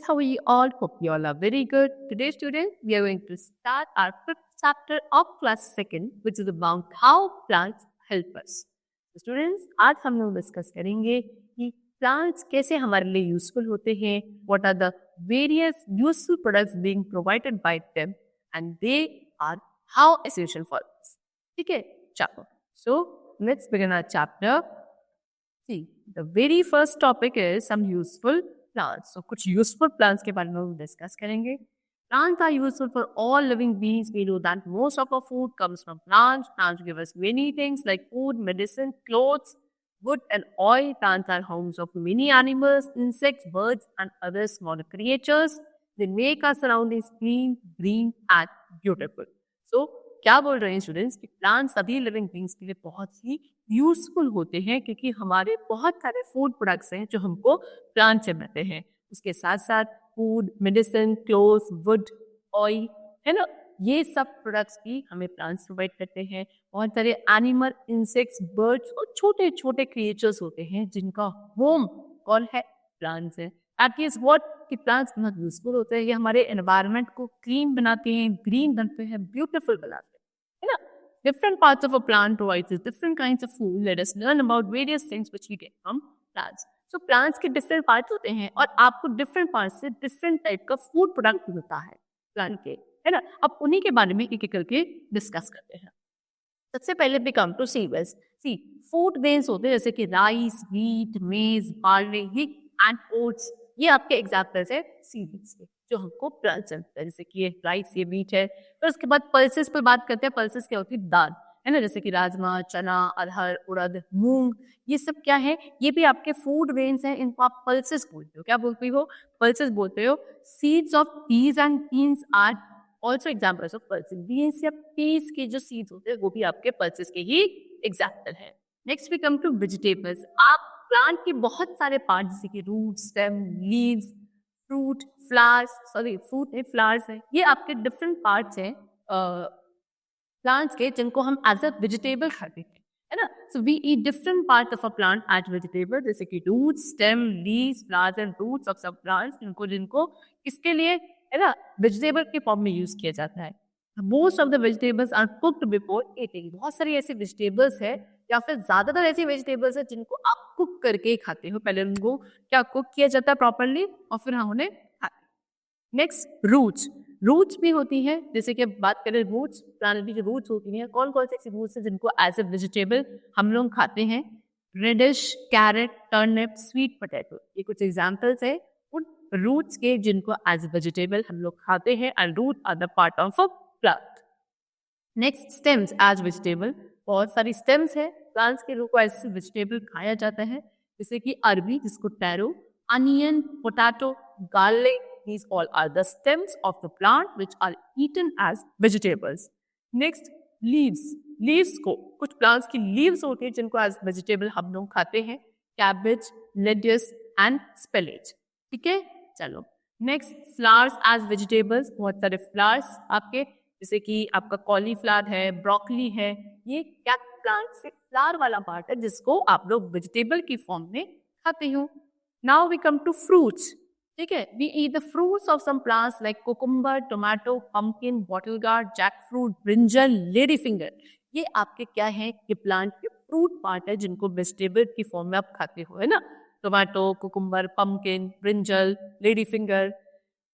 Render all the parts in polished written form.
students, how are you all? Hope you all are very good. Today, students, we are going to start our fifth chapter of class second, which is about how plants help us. तो students, आज हम लोग discuss करेंगे कि plants कैसे हमारे लिए useful होते हैं, what are the various useful products being provided by them and they are how essential for us. ठीक है, चलो. So let's begin our chapter. See, the very first topic is some useful plants. So, कुछ useful plants के बारे में हम discuss करेंगे. Plants are useful for all living beings. We know that most of our food comes from plants. Plants give us many things like food, medicine, clothes, wood and oil. Plants are homes of many animals, insects, birds and other smaller creatures. They make our surroundings clean, green and beautiful. So, क्या बोल रहे हैं students कि plant सभी living beings के लिए बहुत ही useful होते हैं क्योंकि हमारे बहुत सारे फूड प्रोडक्ट्स हैं जो हमको प्लांट से मिलते हैं. उसके साथ साथ food, medicine, clothes, would, oil, है ना, ये सब प्रोडक्ट्स भी हमें प्लांट्स प्रोवाइड करते हैं. बहुत सारे एनिमल, इंसेक्ट्स, बर्ड्स और छोटे छोटे क्रिएचर्स होते हैं जिनका होम कौन है, प्लांट्स है. एट लीस्ट व्हाट कि प्लांट्स बहुत यूजफुल होते हैं. ये हमारे एनवायरनमेंट को क्लीन बनाते हैं, ग्रीन बनाते हैं, ब्यूटीफुल बनाते हैं, है ना. Different parts of a plant provides us different kinds of food. Let us learn about various things which we get from plants. So plants के different parts होते हैं और आपको different parts से different type का food product मिलता है plant के, है ना. अब उन्हीं के बारे में एक एक करके डिस्कस करते हैं. सबसे पहले we come to cereals. See, food grains होते हैं जैसे कि rice, wheat, maize, barley, wheat and oats. ये आपके एग्जाम्पल्स है सीरियल्स के जो हमको प्लांट से मिलता है. जैसे कि ये राइस, ये व्हीट है. फिर उसके बाद पल्सेस पर बात करते हैं. पल्सेस क्या होती है, दाल, है ना, जैसे कि राजमा, चना, अरहर, उड़द, मूंग. ये सब क्या है, ये भी आपके फूड ग्रेन्स हैं. इनको आप पल्सेस बोलते हो. क्या बोलते हो, पल्सेस बोलते हो. Seeds of peas and beans are also examples of pulses. Beans या पीज के जो सीड्स होते हैं वो भी आपके पल्सेस के ही एग्जाम्पल है. Next we come to vegetables. आप प्लांट के बहुत सारे पार्ट जैसे कि root, stem, leaves, fruit, flowers, sorry fruit है, फ्लावर्स है, ये आपके डिफरेंट पार्ट्स हैं प्लांट्स के जिनको हम एज अ वेजिटेबल खाते हैं, है ना. So we eat different part of a plant as vegetable जैसे कि root, stem, leaves, flowers and roots of सब प्लांट्स. जिनको किसके लिए, है ना, वेजिटेबल के फॉर्म में यूज किया जाता है. Most of the vegetables are cooked before eating. बहुत सारी ऐसी वेजिटेबल्स है या फिर ज्यादातर ऐसी वेजिटेबल्स है जिनको आप कुक करके ही खाते हो. पहले उनको क्या कुक किया जाता है प्रॉपरली और फिर हम उन्हें खाते. Next roots. रूट्स भी होती हैं जैसे कि बात करें रूट्स, प्लांट की जो रूट्स होती हैं, कौन कौन से ऐसी रूट्स हैं जिनको एज ए वेजिटेबल हम लोग खाते हैं. Radish, carrot, turnip, sweet potato, ये कुछ एग्जाम्पल्स है उन रूट्स के जिनको एज ए वेजिटेबल हम लोग खाते हैं. And root are the part of a plant. Next stems as vegetable. बहुत सारी स्टेम्स है प्लांट्स के को एज वेजिटेबल खाया जाता है जैसे कि अरबी जिसको tarot, onion, potato, garlic. These all are the stems of the plant which are eaten as vegetables. Next, leaves. Leaves को कुछ plants की leaves होती है जिनको as vegetable हम लोग खाते हैं. Cabbage, lettuce and spinach. ठीक है, चलो. Next, flowers as vegetables. बहुत सारे flowers आपके जैसे कि आपका कॉलीफ्लावर है, ब्रोकली है, ये क्या प्लांट से फ्लावर वाला पार्ट है जिसको आप लोग वेजिटेबल की फॉर्म में खाते हो. Now we come to fruits. ठीक है, we eat the fruits of some plants like cucumber, tomato, pumpkin, bottle gourd, jackfruit, brinjal, lady finger. ये आपके क्या है कि प्लांट के फ्रूट पार्ट है जिनको वेजिटेबल की फॉर्म में आप खाते हो, है ना. Tomato, cucumber, pumpkin, brinjal, lady finger.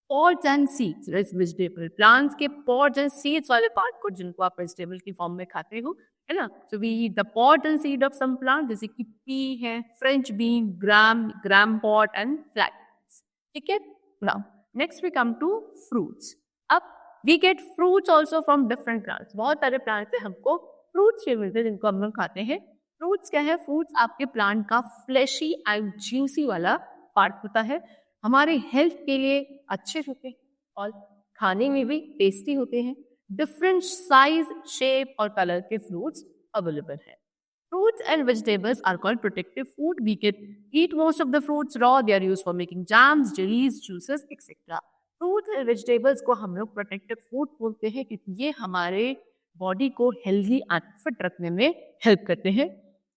Pods and seeds vegetable plants के पॉड्स एंड सीड्स वाले पार्ट को जिनको आप वेजिटेबल की फॉर्म में खाते हो, है ना. So we eat the pod and seed of some plant जैसे कि पी है, French bean, gram pod and flax. ठीक है. Now next we come to fruits. अब we get fruits also from different plants. बहुत सारे प्लांट से हमको फ्रूट्स भी मिलते हैं जिनको हम लोग खाते हैं. फ्रूट्स क्या है, फ्रूट्स आपके प्लांट का फ्लैशी एंड ज्यूसी वाला पार्ट होता है. हमारे हेल्थ के लिए अच्छे होते हैं और खाने में भी टेस्टी होते हैं. डिफरेंट साइज, शेप और कलर के फ्रूट्स अवेलेबल है. Fruits and vegetables are called protective food. We can eat most of the fruits raw. They are used for making jams, jellies, juices, etc. Fruits and vegetables को हम लोग protective food बोलते हैं क्योंकि ये हमारे body को हेल्दी एंड फिट रखने में हेल्प करते हैं.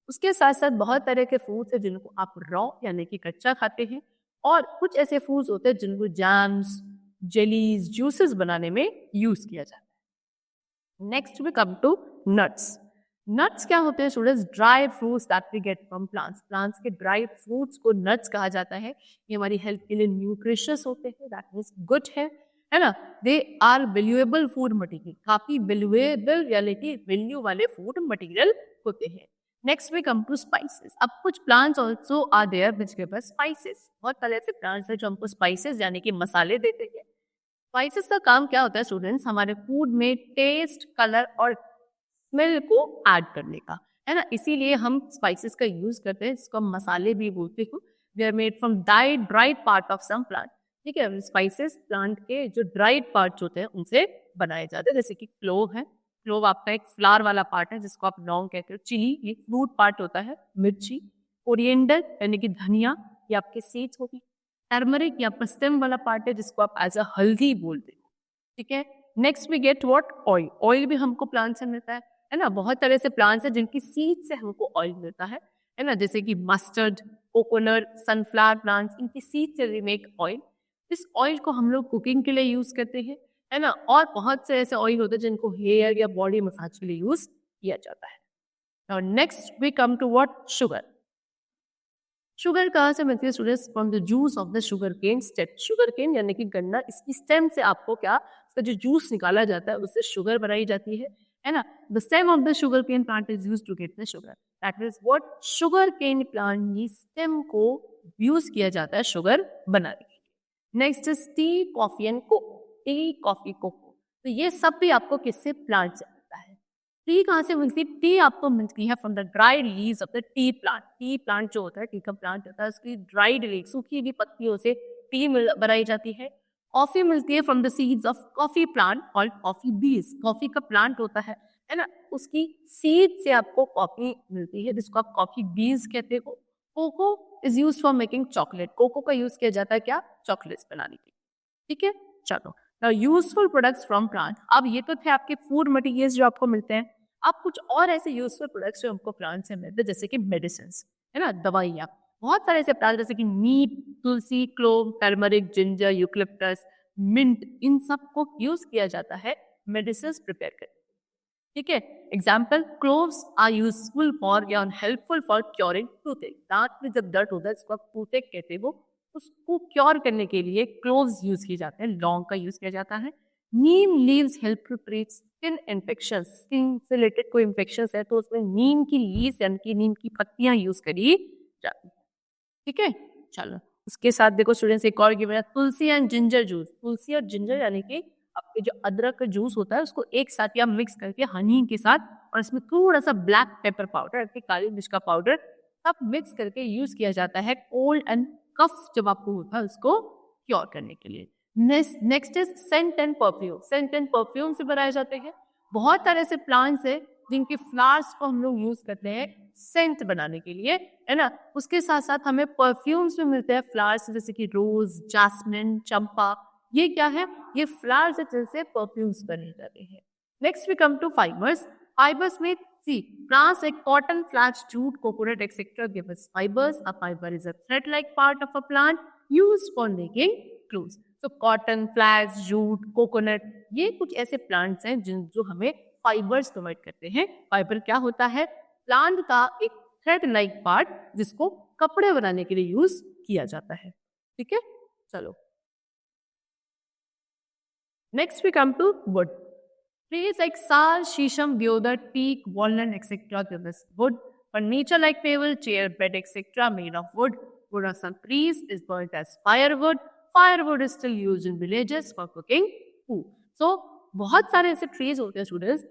उसके साथ साथ बहुत तरह के फ्रूट्स हैं जिनको आप रॉ यानी कि कच्चा खाते हैं. और कुछ ऐसे फूड्स होते हैं जिनको जैम्स, जेलीज, जूसेस बनाने में यूज किया जाता है। Next we come to nuts. Nuts क्या होते हैं students? Dry fruits that we get from plants. Plants के ड्राई फ्रूट्स को नट्स कहा जाता है। ये हमारी हेल्थ के लिए न्यूट्रिशियस होते हैं, दैट मीन्स गुड है ना। They are valuable food material, काफी वैल्यूएबल रियलिटी वैल्यू वाले फूड मटेरियल होते हैं। Next we come to spices. अब कुछ plants also are there which give us spices. बहुत तरह से प्लांट्स हैं जो हमको स्पाइसेस यानी कि मसाले देते हैं। स्पाइसेस का काम क्या होता है स्टूडेंट्स? हमारे फूड में टेस्ट, कलर और स्मेल को ऐड करने का, है ना। इसीलिए हम स्पाइसेस का यूज करते हैं, इसको हम मसाले भी बोलते हैं। They are made from dried part of some plant. ठीक है, स्पाइसेस प्लांट के जो ड्राइड पार्ट्स होते हैं उनसे बनाए जाते हैं। जैसे कि क्लोव है, क्लोव आपका एक फ्लावर वाला पार्ट है जिसको आप लौंग कहते हो। चिली ये फ्रूट पार्ट होता है, मिर्ची। कोरिएंडर यानी कि धनिया, ये आपके सीड्स होगी। टर्मरिक ये आपका स्टेम वाला पार्ट है जिसको आप एज अ हल्दी बोलते हो। ठीक है, next we get what? Oil. Oil भी हमको प्लांट से मिलता है ना। बहुत तरह से प्लांट्स है जिनकी सीड से हमको ऑयल मिलता है ना। जैसे कि मस्टर्ड, कोकोनट, सनफ्लावर प्लांट्स, इनकी सीड से वी मेक ऑयल। इस ऑयल को हम लोग कुकिंग के लिए यूज करते हैं, है ना। और बहुत से ऐसे ऑयल होते हैं जिनको हेयर या बॉडी मसाज के लिए यूज किया जाता है। और next we come to what? Sugar. Sugar कहाँ से मिलती है students? From the juice of the sugarcane stem. Sugarcane यानी कि गन्ना, इसकी स्टेम से आपको क्या, इसका जो जूस निकाला जाता है उससे शुगर बनाई जाती है ना। The stem of the sugarcane plant is used to get the sugar. That means what? Sugarcane plant की स्टेम को यूज किया जाता है शुगर बनाने के लिए। Next is tea, coffee and cocoa. Tea, coffee, cocoa, तो ये सब भी आपको किससे? प्लांट से मिलता है। टी कहाँ से मिलती है? टी आपको मिलती है from the dried leaves of the T plant. T plant जो होता है, टी का प्लांट होता है, उसकी ड्राइड लीव्स, सूखी हुई पत्तियों से टी बनाई जाती है। कॉफी मिलती है from the seeds of coffee plant और कॉफी बीज। कॉफी का प्लांट होता है ना, उसकी सीड से आपको कॉफी मिलती है जिसको आप कॉफी बीज कहते हो। Cocoa is use for making chocolate. Cocoa का यूज किया जाता है क्या? चॉकलेट्स बनाने के लिए। ठीक है, चलो now useful products from plant. अब ये तो थे आपके फूड मटेरियल्स जो आपको मिलते हैं। अब कुछ और ऐसे यूजफुल प्रोडक्ट्स जो हमको प्लांट से मिलते हैं, जैसे कि मेडिसिन, है ना, दवाइयाँ। बहुत सारे ऐसे प्लांट जैसे कि neem, tulsi, clove, turmeric, ginger, eucalyptus, mint, इन सब को यूज किया जाता है मेडिसिन प्रिपेयर करने। ठीक है, example, cloves are useful for या हेल्पफुल फॉर क्योरिंग टूथेक। दांत में जब दर्द होता है इसको आप टूथेक कहते हो, उसको क्योर करने के लिए क्लोव्स यूज किए जाते हैं, लौंग का यूज किया जाता है। Neem leaves help to treat skin infection. Skin से रिलेटेड कोई इन्फेक्शन है तो उसमें नीम की लीव्स यानी कि नीम की पत्तियां यूज करी जाती है। ठीक है, चलो उसके साथ देखो स्टूडेंट्स एक और गिवन है, तुलसी एंड जिंजर जूस। तुलसी और जिंजर यानी कि आपके जो अदरक का जूस होता है उसको एक साथ या मिक्स करके हनी के साथ, और इसमें थोड़ा सा ब्लैक पेपर पाउडर, काली मिर्च का पाउडर, सब मिक्स करके यूज किया जाता है कोल्ड एंड कफ जब आपको होता है उसको क्योर करने के लिए। Next is scent and perfume. Scent and perfume से बनाए जाते हैं। बहुत तरह से प्लांट्स है जिनके फ्लावर्स को हम लोग यूज करते हैं सेंट बनाने के लिए, है ना। उसके साथ साथ हमें परफ्यूम्स भी मिलते हैं फ्लावर्स, जैसे कि रोज, जैस्मिन, चंपा। ये क्या है? ये फ्लावर्स है जिनसे परफ्यूम्स बने जाते हैं। Next we come to fibres. Fibres में see plants like cotton, flax, jute, coconut, etc. give us fibers. A fiber is a thread-like part of a plant used for making clothes. So cotton, flax, jute, coconut, ये कुछ ऐसे plants हैं जो हमें fibers provide करते हैं। Fibre क्या होता है? प्लांट का एक थ्रेड लाइक पार्ट जिसको कपड़े बनाने के लिए यूज किया जाता है। ठीक है, चलो next we come to wood. Trees like sal, shisham, deodar, teak, walnut, etc. give us wood. Furniture like table, chair, bed, etc. made of wood. Wood of some trees is burnt as firewood. Firewood is still used in villages for cooking food. So बहुत सारे ऐसे trees होते हैं students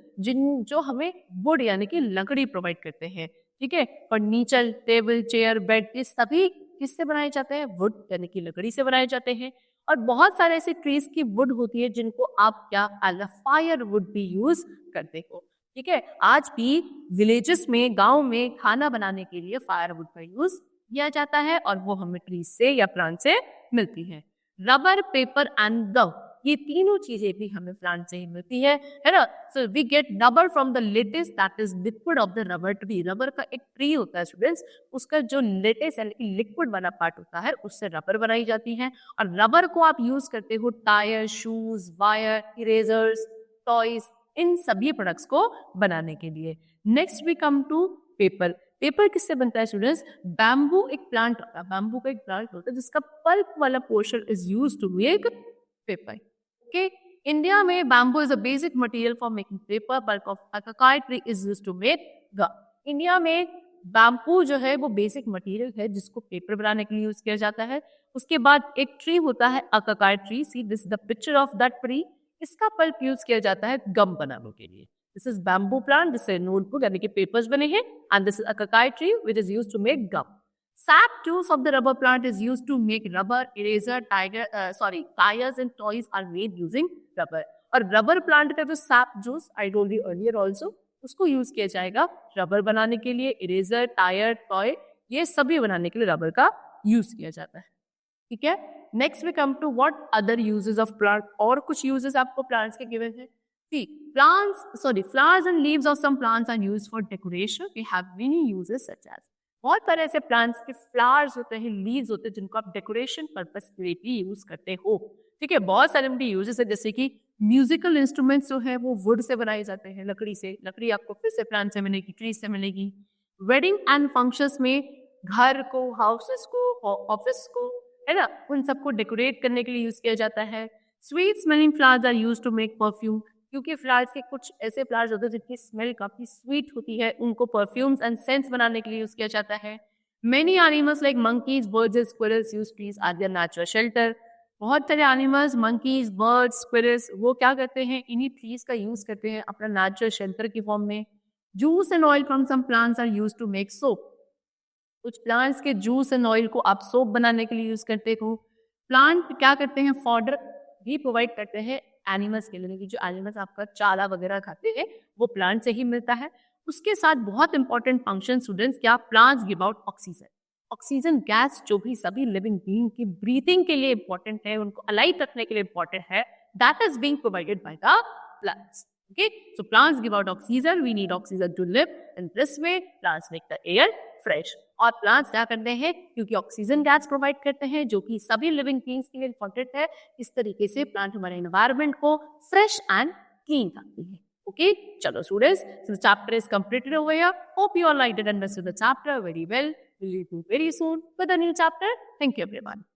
जो हमें would यानी कि लकड़ी प्रोवाइड करते हैं। ठीक है, फर्नीचर, टेबल, चेयर, बेड, ये सभी किससे बनाए जाते हैं? वुड यानी कि लकड़ी से बनाए जाते हैं। और बहुत सारे ऐसे ट्रीज की वुड होती है जिनको आप क्या एज अ फायर वुड भी यूज करते हो। ठीक है, आज भी विलेजेस में, गांव में खाना बनाने के लिए फायर वुड का यूज किया जाता है और वो हमें ट्रीज से या प्लांट से मिलती है। रबर, पेपर एंड गम। ये तीनों चीजें भी हमें प्लांट से ही मिलती है ना। So we get rubber from the latex, that is liquid of the rubber tree. Rubber का एक ट्री होता है स्टूडेंट्स, उसका जो लेटेस्ट यानी लिक्विड वाला पार्ट होता है उससे रबर बनाई जाती है, और रबर को आप यूज करते हो tyre, shoes, wire, erasers, toys, इन सभी प्रोडक्ट्स को बनाने के लिए। Next we come to paper. Paper किससे बनता है स्टूडेंट्स? बैम्बू एक प्लांट होता है, बैम्बू का एक प्लांट होता है जिसका पल्प वाला portion is used to make paper. Okay, India में bamboo is a basic material for making paper. Bulk of acacia tree is used to make gum. India में बैम्बू जो है वो बेसिक मटेरियल है जिसको पेपर बनाने के लिए यूज किया जाता है। उसके बाद एक ट्री होता है acacia tree, see this the picture of that tree. इसका पल्प यूज किया जाता है गम बनाने के लिए। दिस इज बैम्बू प्लांट, जिससे नोटबुक यानी कि पेपर्स बने हैं, and this is acacia tree which is used to make gum. Sap juice of the rubber plant is used to make rubber, eraser, tires and toys are made using rubber. और rubber plant का जो SAP juice I told you earlier also, उसको use किया जाएगा rubber बनाने के लिए, eraser, tyre, toy, ये सभी बनाने के लिए रबर का यूज किया जाता है। ठीक है, next we come to what other uses of plant. और कुछ यूजेस आपको प्लांट्स के गिवन है। See, flowers and leaves of some plants are used for decoration. We have many uses such as, बहुत सारे ऐसे प्लांट्स के फ्लावर्स होते हैं, लीव्स होते हैं जिनको आप डेकोरेशन पर्पस के लिए भी यूज करते हो। ठीक है, बहुत सारे उनके यूजेस है, जैसे कि म्यूजिकल इंस्ट्रूमेंट्स जो है वो वुड से बनाए जाते हैं, लकड़ी से। लकड़ी आपको फिर से प्लांट से मिलेगी, ट्री से मिलेगी। वेडिंग एंड फंक्शंस में घर को, हाउसेस को, ऑफिस को, है ना, उन सबको डेकोरेट करने के लिए यूज किया जाता है। Sweet smelling flowers are used to make perfume, क्योंकि फ्लावर्स के कुछ ऐसे फ्लावर्स होते हैं जिनकी स्मेल काफी स्वीट होती है, उनको परफ्यूम्स एंड सेंट्स बनाने के लिए यूज किया जाता है। Many animals like monkeys, birds, squirrels use trees as their natural shelter. बहुत सारे एनिमल्स, मंकीज, बर्ड्स, स्क्विरल्स, वो क्या करते हैं, इन्हीं ट्रीज का यूज करते हैं अपना नेचुरल शेल्टर की फॉर्म में। Juice and oil from some plants are used to make soap. कुछ प्लांट्स के जूस एंड ऑयल को आप सोप बनाने के लिए यूज करते हो। प्लांट क्या करते हैं, फॉडर भी प्रोवाइड करते हैं एनिमल्स के लिए, कि जो एनिमल्स आपका चारा वगैरह खाते हैं वो प्लांट से ही मिलता है। उसके साथ बहुत इंपॉर्टेंट फंक्शन स्टूडेंट्स, क्या, plants give out oxygen. Oxygen gas जो भी सभी लिविंग बीइंग की ब्रीथिंग के लिए इंपॉर्टेंट है, उनको अलाइव रखने के लिए इंपॉर्टेंट है, that is being provided by the plants. Okay, so plants give out oxygen, we need oxygen to live, in this way plants make the air fresh. और प्लांट्स क्या करते हैं, क्योंकि ऑक्सीजन गैस प्रोवाइड करते हैं जो कि सभी लिविंग बीइंग्स के लिए इंपॉर्टेंट है, इस तरीके से प्लांट हमारे एनवायरनमेंट को फ्रेश एंड क्लीन रखती है। ओके, चलो students, so the chapter is completed over here. Hope you all liked it and understood the chapter very well. We'll meet you very soon with a new chapter. Thank you everyone.